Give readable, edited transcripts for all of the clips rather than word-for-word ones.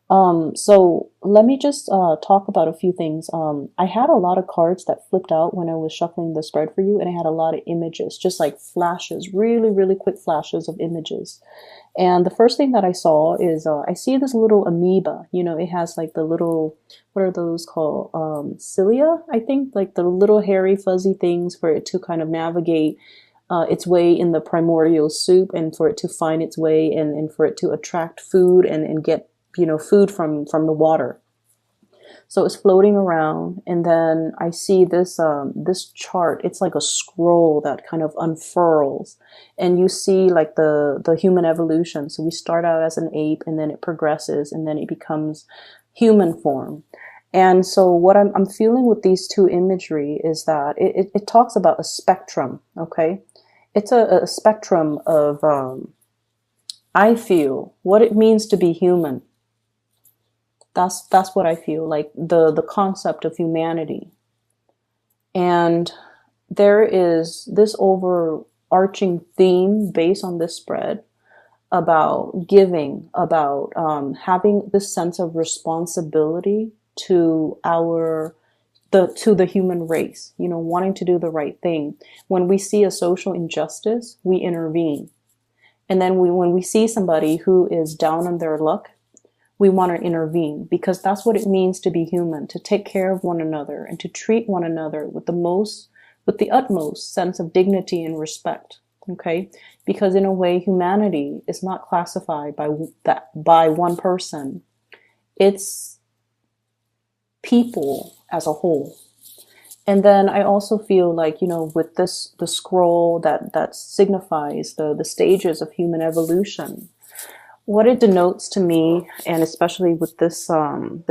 So let me just talk about a few things. I had a lot of cards that flipped out when I was shuffling the spread for you, and I had a lot of images, just like flashes, really, really quick flashes of images. And the first thing that I saw is I see this little amoeba. You know, it has like the little, what are those called? Cilia, I think, like the little hairy, fuzzy things for it to kind of navigate its way in the primordial soup, and for it to find its way, and for it to attract food, and get, food from the water. So it's floating around, and then I see this chart. It's like a scroll that kind of unfurls, and you see like the human evolution. So we start out as an ape, and then it progresses, and then it becomes human form. And so what I'm feeling with these two imagery is that it talks about a spectrum. Okay, it's a spectrum of I feel what it means to be human. That's what I feel like, the concept of humanity. And there is this overarching theme based on this spread about giving, about having this sense of responsibility to the human race, wanting to do the right thing. When we see a social injustice, we intervene. And then when we see somebody who is down on their luck, we want to intervene, because that's what it means to be human, to take care of one another and to treat one another with the utmost sense of dignity and respect. Okay? Because in a way, humanity is not classified by one person. It's people as a whole. And then I also feel like, with the scroll that signifies the stages of human evolution, what it denotes to me, and especially with this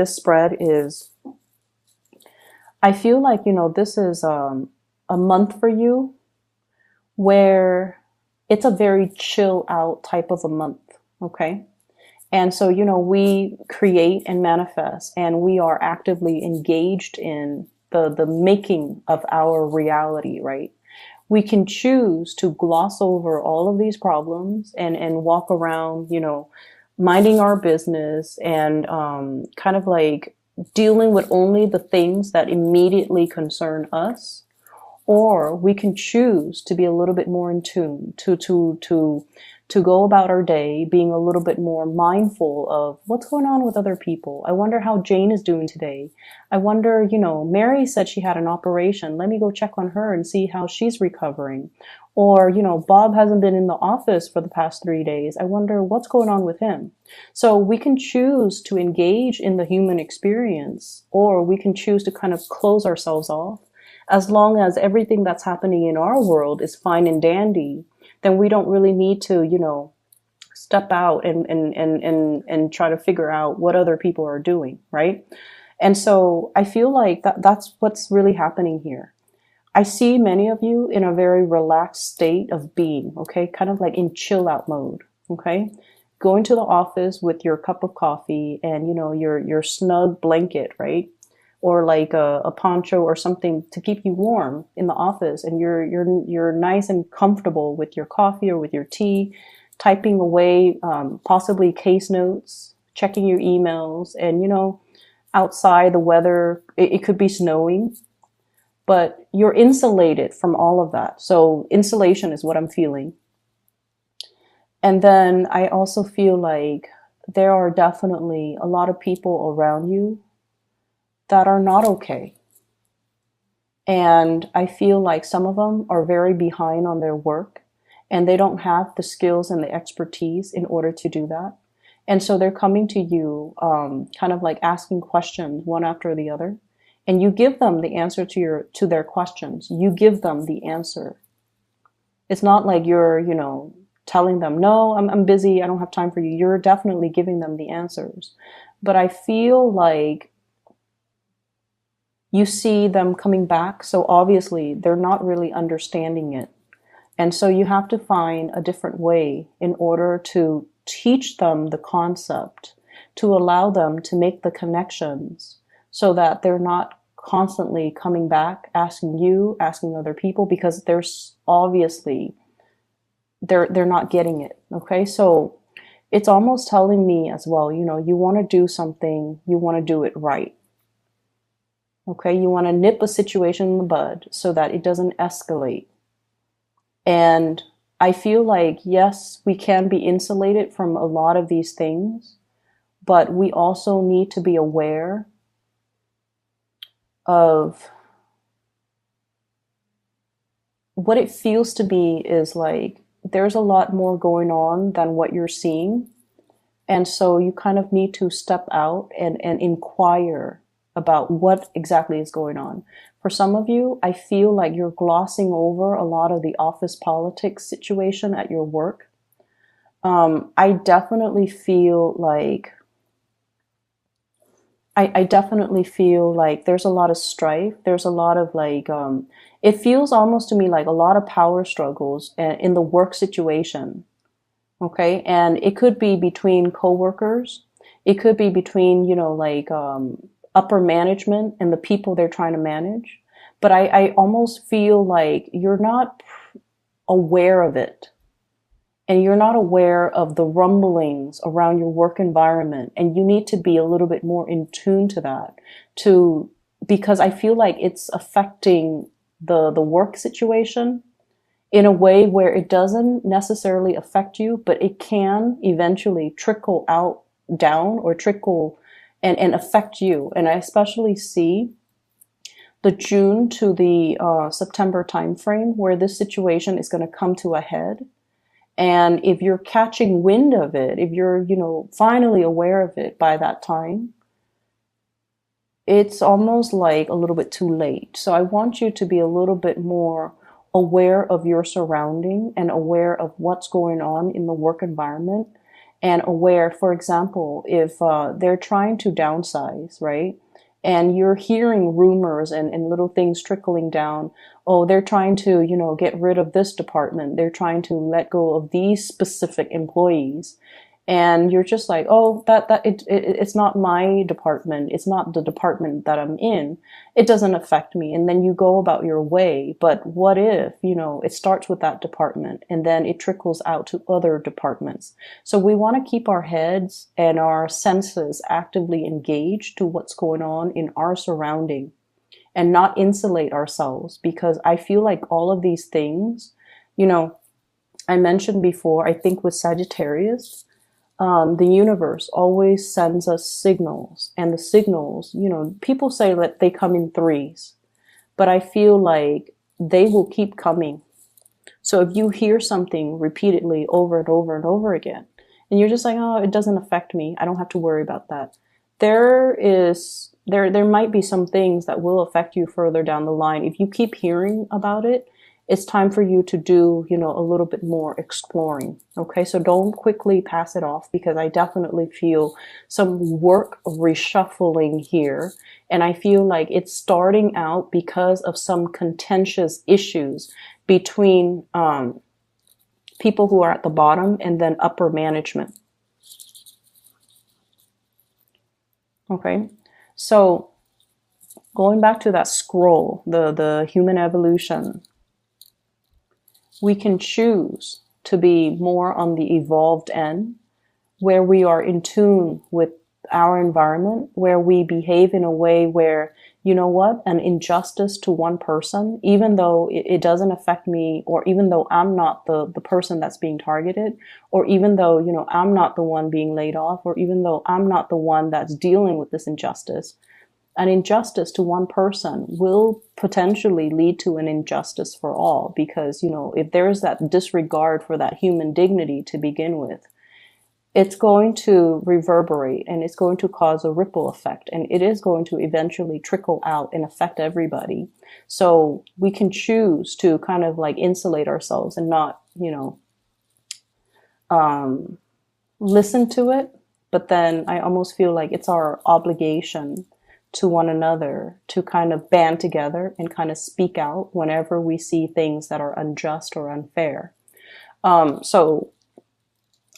spread, is I feel like, this is a month for you where it's a very chill out type of a month. Okay. And so, we create and manifest, and we are actively engaged in the making of our reality, right? We can choose to gloss over all of these problems, and walk around, minding our business, and kind of like dealing with only the things that immediately concern us. Or we can choose to be a little bit more in tune, to go about our day being a little bit more mindful of what's going on with other people. I wonder how Jane is doing today. I wonder, Mary said she had an operation. Let me go check on her and see how she's recovering. Or, Bob hasn't been in the office for the past 3 days. I wonder what's going on with him. So we can choose to engage in the human experience, or we can choose to kind of close ourselves off. As long as everything that's happening in our world is fine and dandy, then we don't really need to, step out and try to figure out what other people are doing, right? And so I feel like that's what's really happening here. I see many of you in a very relaxed state of being, okay? Kind of like in chill out mode, okay? Going to the office with your cup of coffee and, your snug blanket, right? Or like a poncho or something to keep you warm in the office, and you're nice and comfortable with your coffee or with your tea, typing away, possibly case notes, checking your emails, and outside the weather, it could be snowing, but you're insulated from all of that. So insulation is what I'm feeling. And then I also feel like there are definitely a lot of people around you that are not okay. And I feel like some of them are very behind on their work, and they don't have the skills and the expertise in order to do that. And so they're coming to you, kind of like asking questions one after the other. And you give them the answer to their questions. You give them the answer. It's not like you're, telling them, no, I'm busy. I don't have time for you. You're definitely giving them the answers. But I feel like you see them coming back, so obviously they're not really understanding it. And so you have to find a different way in order to teach them the concept, to allow them to make the connections, so that they're not constantly coming back, asking you, asking other people, because there's obviously they're not getting it. Okay, so it's almost telling me as well, you want to do something, you want to do it right. Okay, you want to nip a situation in the bud so that it doesn't escalate. And I feel like, yes, we can be insulated from a lot of these things, but we also need to be aware of what it feels to be is like there's a lot more going on than what you're seeing. And so you kind of need to step out and inquire about what exactly is going on. For some of you, I feel like you're glossing over a lot of the office politics situation at your work. I definitely feel like I definitely feel like there's a lot of strife. There's a lot of like, it feels almost to me like a lot of power struggles in the work situation. Okay. And it could be between coworkers. It could be between, like, upper management and the people they're trying to manage. But I almost feel like you're not aware of it, and you're not aware of the rumblings around your work environment, and you need to be a little bit more in tune to that, because I feel like it's affecting the work situation in a way where it doesn't necessarily affect you, but it can eventually trickle out down or trickle and affect you. And I especially see the June to the September timeframe where this situation is going to come to a head. And if you're catching wind of it, if you're, finally aware of it by that time, it's almost like a little bit too late. So I want you to be a little bit more aware of your surrounding and aware of what's going on in the work environment, and aware, for example, if they're trying to downsize, right? And you're hearing rumors and little things trickling down. Oh, they're trying to, get rid of this department. They're trying to let go of these specific employees. And you're just like, oh, it's not my department. It's not the department that I'm in. It doesn't affect me. And then you go about your way. But what if, it starts with that department and then it trickles out to other departments? So we want to keep our heads and our senses actively engaged to what's going on in our surrounding, and not insulate ourselves, because I feel like all of these things, I mentioned before, I think with Sagittarius, the universe always sends us signals, and the signals, people say that they come in threes, but I feel like they will keep coming. So if you hear something repeatedly over and over and over again, and you're just like, oh, it doesn't affect me, I don't have to worry about that. There might be some things that will affect you further down the line. If you keep hearing about it, it's time for you to do, a little bit more exploring. Okay. So don't quickly pass it off, because I definitely feel some work reshuffling here. And I feel like it's starting out because of some contentious issues between, people who are at the bottom and then upper management. Okay. So going back to that scroll, the human evolution, we can choose to be more on the evolved end, where we are in tune with our environment, where we behave in a way where, an injustice to one person, even though it doesn't affect me, or even though I'm not the person that's being targeted, or even though, I'm not the one being laid off, or even though I'm not the one that's dealing with this injustice. An injustice to one person will potentially lead to an injustice for all, because, if there's that disregard for that human dignity to begin with, it's going to reverberate, and it's going to cause a ripple effect, and it is going to eventually trickle out and affect everybody. So we can choose to kind of like insulate ourselves and not, listen to it. But then I almost feel like it's our obligation to one another to kind of band together and kind of speak out whenever we see things that are unjust or unfair. So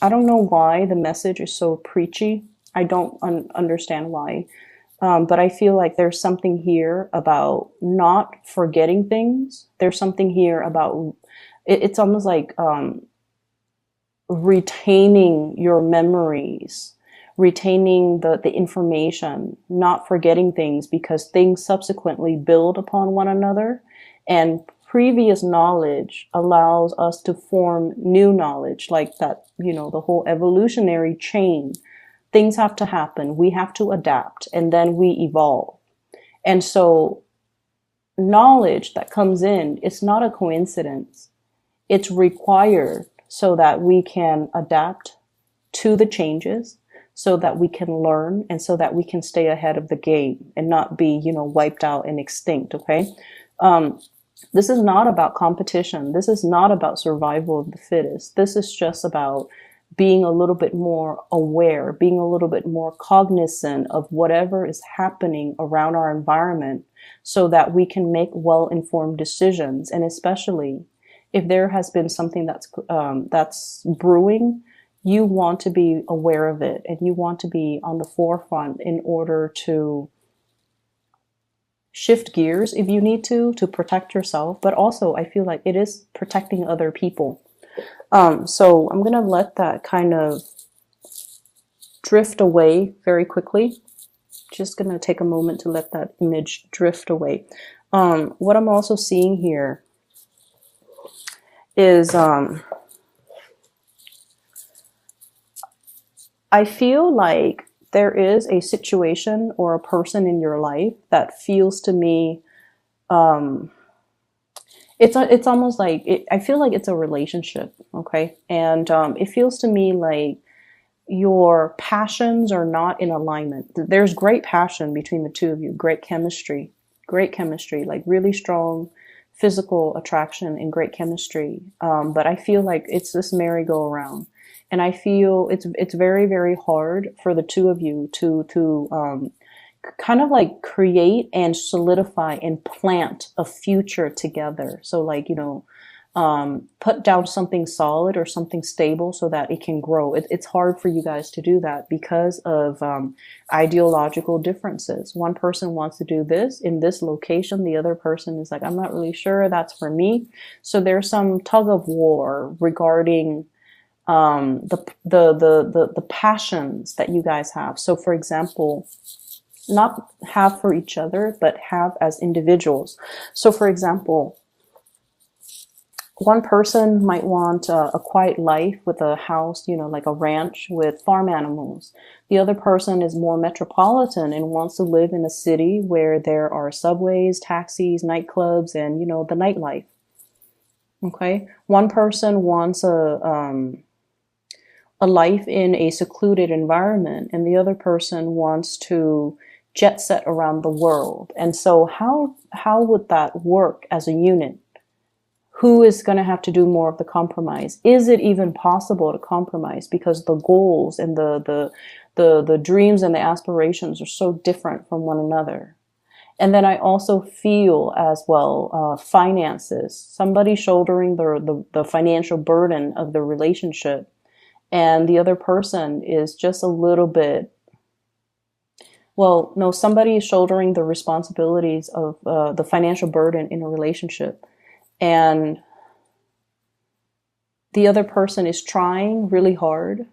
I don't know why the message is so preachy. I don't understand why. But I feel like there's something here about not forgetting things. There's something here about, it's almost like, retaining your memories, retaining the information, not forgetting things, because things subsequently build upon one another. And previous knowledge allows us to form new knowledge, like that, the whole evolutionary chain. Things have to happen. We have to adapt, and then we evolve. And so knowledge that comes in, it's not a coincidence. It's required so that we can adapt to the changes, so that we can learn, and so that we can stay ahead of the game and not be, wiped out and extinct. Okay. This is not about competition. This is not about survival of the fittest. This is just about being a little bit more aware, being a little bit more cognizant of whatever is happening around our environment, so that we can make well-informed decisions. And especially if there has been something that's brewing, you want to be aware of it, and you want to be on the forefront in order to shift gears if you need to protect yourself. But also, I feel like it is protecting other people. So I'm going to let that kind of drift away very quickly. Just going to take a moment to let that image drift away. What I'm also seeing here is I feel like there is a situation or a person in your life that feels to me, it's almost like I feel like it's a relationship, okay? And it feels to me like your passions are not in alignment. There's great passion between the two of you, great chemistry, like really strong physical attraction and great chemistry. But I feel like it's this merry-go-round. And I feel it's very, very hard for the two of you to kind of like create and solidify and plant a future together. So like, put down something solid or something stable so that it can grow. It's hard for you guys to do that because of ideological differences. One person wants to do this in this location. The other person is like, I'm not really sure that's for me. So there's some tug of war regarding the passions that you guys have. So for example, not have for each other, but have as individuals. So for example, one person might want a quiet life with a house, like a ranch with farm animals. The other person is more metropolitan and wants to live in a city where there are subways, taxis, nightclubs, and, the nightlife. Okay. One person wants a life in a secluded environment, and the other person wants to jet set around the world. And so how would that work as a unit? Who is going to have to do more of the compromise? Is it even possible to compromise? Because the goals and the dreams and the aspirations are so different from one another. And then I also feel as well, finances, somebody shouldering the financial burden of the relationship, and the other person is just a little bit, well, no, somebody is shouldering the responsibilities of the financial burden in a relationship. And the other person is trying really hard.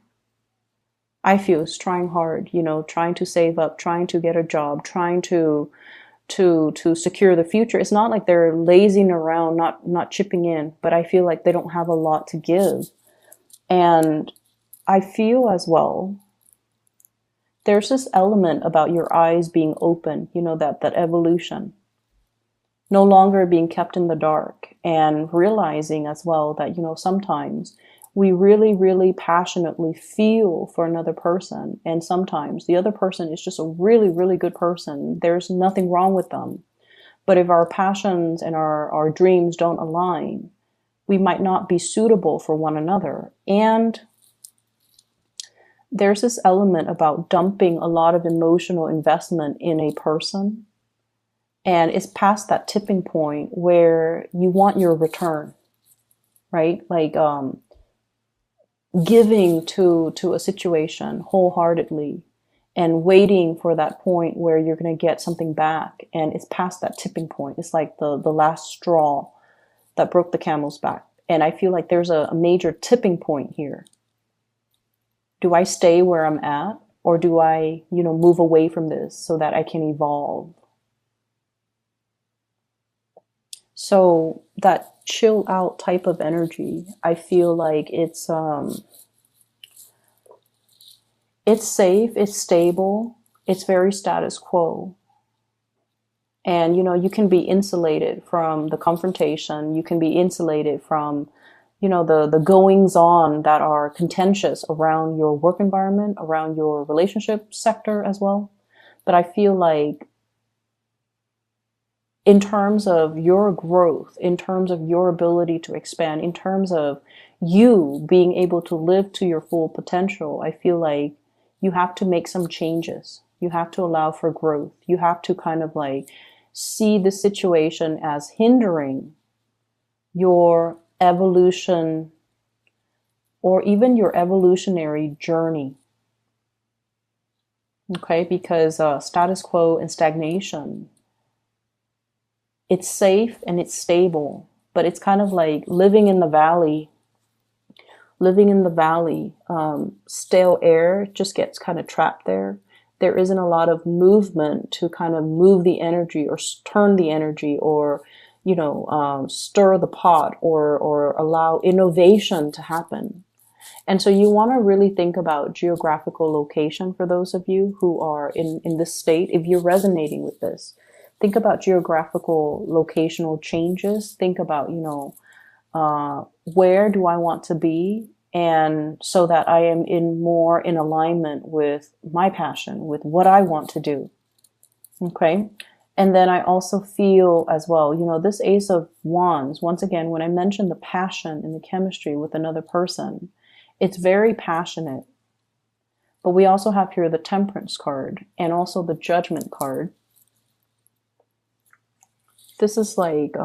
I feel is trying hard, trying to save up, trying to get a job, trying to secure the future. It's not like they're lazing around, not chipping in, but I feel like they don't have a lot to give. And I feel as well, there's this element about your eyes being open, that evolution. No longer being kept in the dark, and realizing as well that, sometimes we really, really passionately feel for another person. And sometimes the other person is just a really, really good person. There's nothing wrong with them. But if our passions and our dreams don't align, we might not be suitable for one another. And there's this element about dumping a lot of emotional investment in a person. And it's past that tipping point where you want your return, right? Like giving to a situation wholeheartedly and waiting for that point where you're going to get something back. And it's past that tipping point. It's like the last straw that broke the camel's back. And I feel like there's a major tipping point here. Do I stay where I'm at, or do I, move away from this so that I can evolve? So that chill out type of energy, I feel like it's safe, it's stable, it's very status quo. And you can be insulated from the confrontation, you can be insulated from the goings on that are contentious around your work environment, around your relationship sector as well. But I feel like in terms of your growth, in terms of your ability to expand, in terms of you being able to live to your full potential, I feel like you have to make some changes. You have to allow for growth. You have to kind of like see the situation as hindering your evolution or even your evolutionary journey. Okay, because status quo and stagnation, it's safe and it's stable, but it's kind of like living in the valley. Stale air just gets kind of trapped there. There isn't a lot of movement to kind of move the energy or turn the energy or, stir the pot or allow innovation to happen. And so you want to really think about geographical location for those of you who are in this state. If you're resonating with this, think about geographical locational changes. Think about, where do I want to be? And so that I am more in alignment with my passion, with what I want to do. Okay. And then I also feel as well, this Ace of Wands, once again, when I mentioned the passion and the chemistry with another person, it's very passionate. But we also have here the Temperance card and also the Judgment card. This is like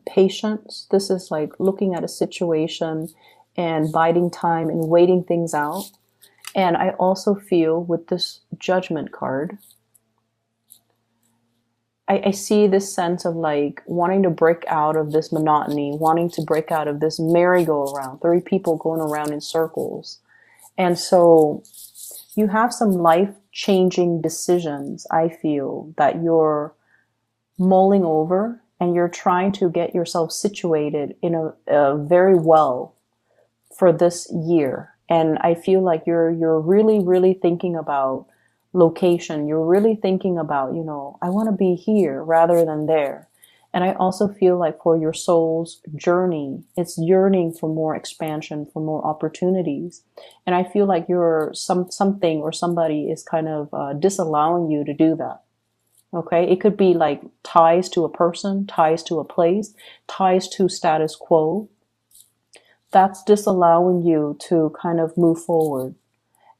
patience. This is like looking at a situation and biding time and waiting things out. And I also feel with this Judgment card, I see this sense of like wanting to break out of this monotony, wanting to break out of this merry-go-round, 3 people going around in circles. And so you have some life-changing decisions, I feel, that you're mulling over, and you're trying to get yourself situated in a very well for this year. And I feel like you're really, really thinking about location. You're really thinking about, I want to be here rather than there. And I also feel like for your soul's journey, it's yearning for more expansion, for more opportunities. And I feel like something or somebody is kind of disallowing you to do that. Okay. It could be like ties to a person, ties to a place, ties to status quo. That's disallowing you to kind of move forward.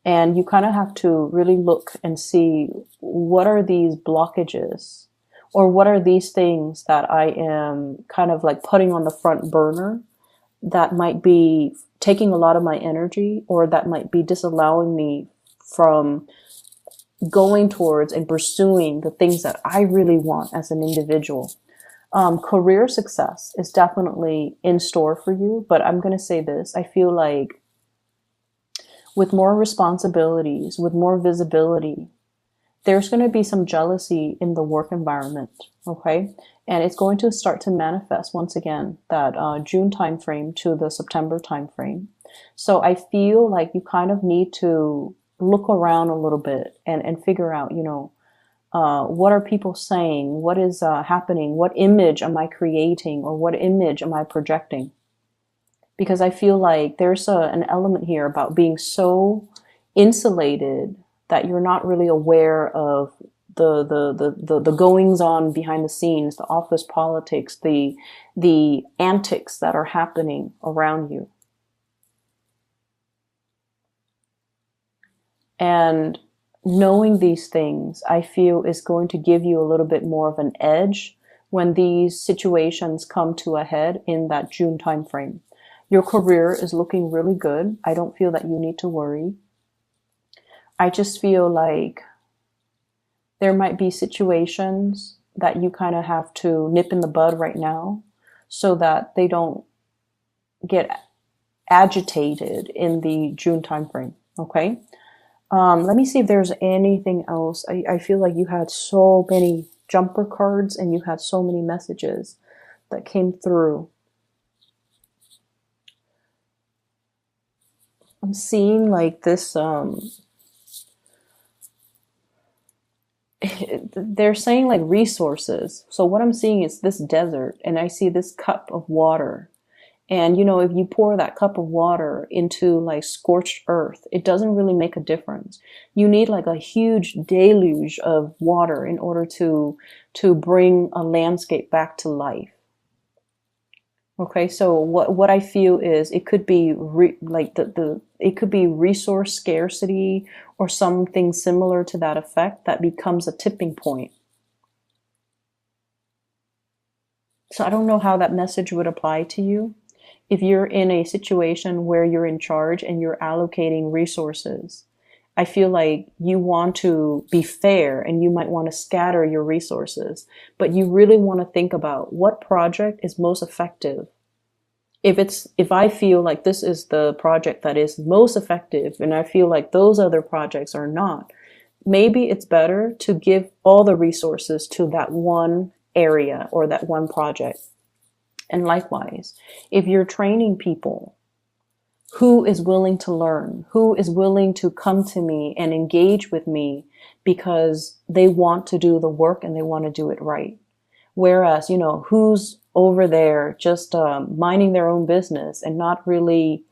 And you kind of have to really look and see, what are these blockages, or what are these things that I am kind of like putting on the front burner that might be taking a lot of my energy, or that might be disallowing me from going towards and pursuing the things that I really want as an individual. Career success is definitely in store for you, but I'm going to say this. I feel like with more responsibilities, with more visibility, there's going to be some jealousy in the work environment, okay? And it's going to start to manifest once again, that June timeframe to the September timeframe. So I feel like you kind of need to look around a little bit and figure out, what are people saying? What is happening? What image am I creating, or what image am I projecting? Because I feel like there's an element here about being so insulated that you're not really aware of the goings on behind the scenes, the office politics, the antics that are happening around you. And knowing these things, I feel, is going to give you a little bit more of an edge when these situations come to a head in that June timeframe. Your career is looking really good. I don't feel that you need to worry. I just feel like there might be situations that you kind of have to nip in the bud right now so that they don't get agitated in the June timeframe. Okay. Let me see if there's anything else. I feel like you had so many jumper cards and you had so many messages that came through. I'm seeing like this, they're saying like resources. So what I'm seeing is this desert and I see this cup of water. And if you pour that cup of water into like scorched earth, it doesn't really make a difference. You need like a huge deluge of water in order to bring a landscape back to life. Okay, so what I feel is it could be like it could be resource scarcity or something similar to that effect that becomes a tipping point. So I don't know how that message would apply to you. If you're in a situation where you're in charge and you're allocating resources, I feel like you want to be fair and you might want to scatter your resources, but you really want to think about what project is most effective. If I feel like this is the project that is most effective and I feel like those other projects are not, maybe it's better to give all the resources to that one area or that one project. And likewise, if you're training people, who is willing to learn? Who is willing to come to me and engage with me because they want to do the work and they want to do it right? Whereas, who's over there just minding their own business and not really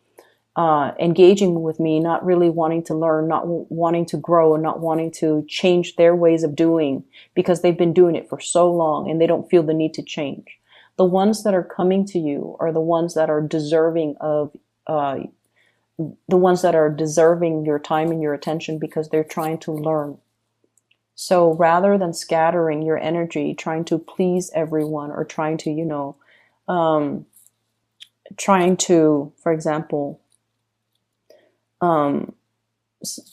engaging with me, not really wanting to learn, not wanting to grow, and not wanting to change their ways of doing because they've been doing it for so long and they don't feel the need to change. The ones that are coming to you are the ones that are deserving of, the ones that are deserving your time and your attention because they're trying to learn. So rather than scattering your energy, trying to please everyone or trying to, for example,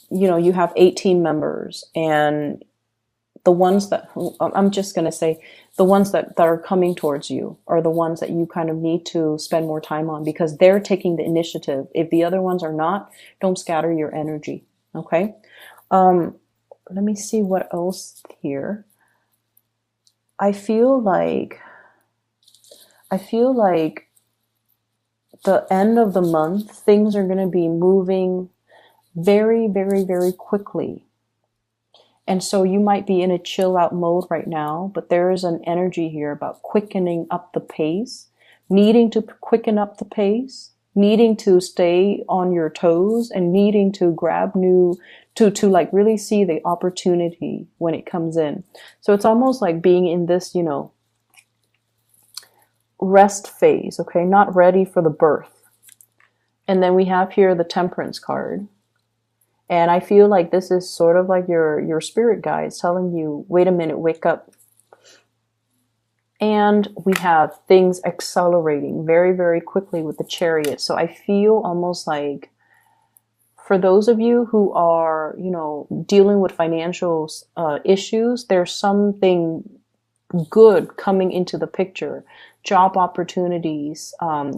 you have 18 members and the ones that, I'm just going to say, the ones that are coming towards you are the ones that you kind of need to spend more time on because they're taking the initiative. If the other ones are not, don't scatter your energy. Okay. Let me see what else here. I feel like the end of the month, things are going to be moving very, very, very quickly. And so you might be in a chill out mode right now, but there is an energy here about quickening up the pace, needing to quicken up the pace, needing to stay on your toes and needing to grab to like really see the opportunity when it comes in. So it's almost like being in this, rest phase, okay? Not ready for the birth. And then we have here the Temperance card. And I feel like this is sort of like your spirit guides telling you, wait a minute, wake up. And we have things accelerating very, very quickly with the Chariot. So I feel almost like for those of you who are, dealing with financial issues, there's something good coming into the picture. Job opportunities,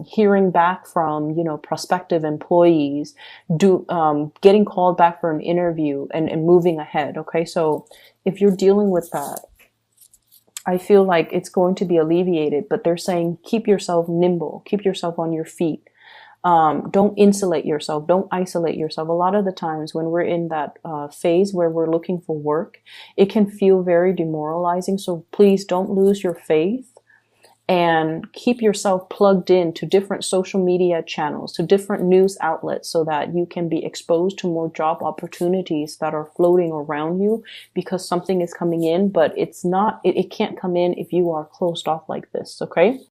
hearing back from, prospective employees, getting called back for an interview and moving ahead. Okay. So if you're dealing with that, I feel like it's going to be alleviated, but they're saying, keep yourself nimble, keep yourself on your feet. Don't insulate yourself. Don't isolate yourself. A lot of the times when we're in that phase where we're looking for work, it can feel very demoralizing. So please don't lose your faith and keep yourself plugged in to different social media channels, to different news outlets so that you can be exposed to more job opportunities that are floating around you because something is coming in, but it can't come in if you are closed off like this. Okay.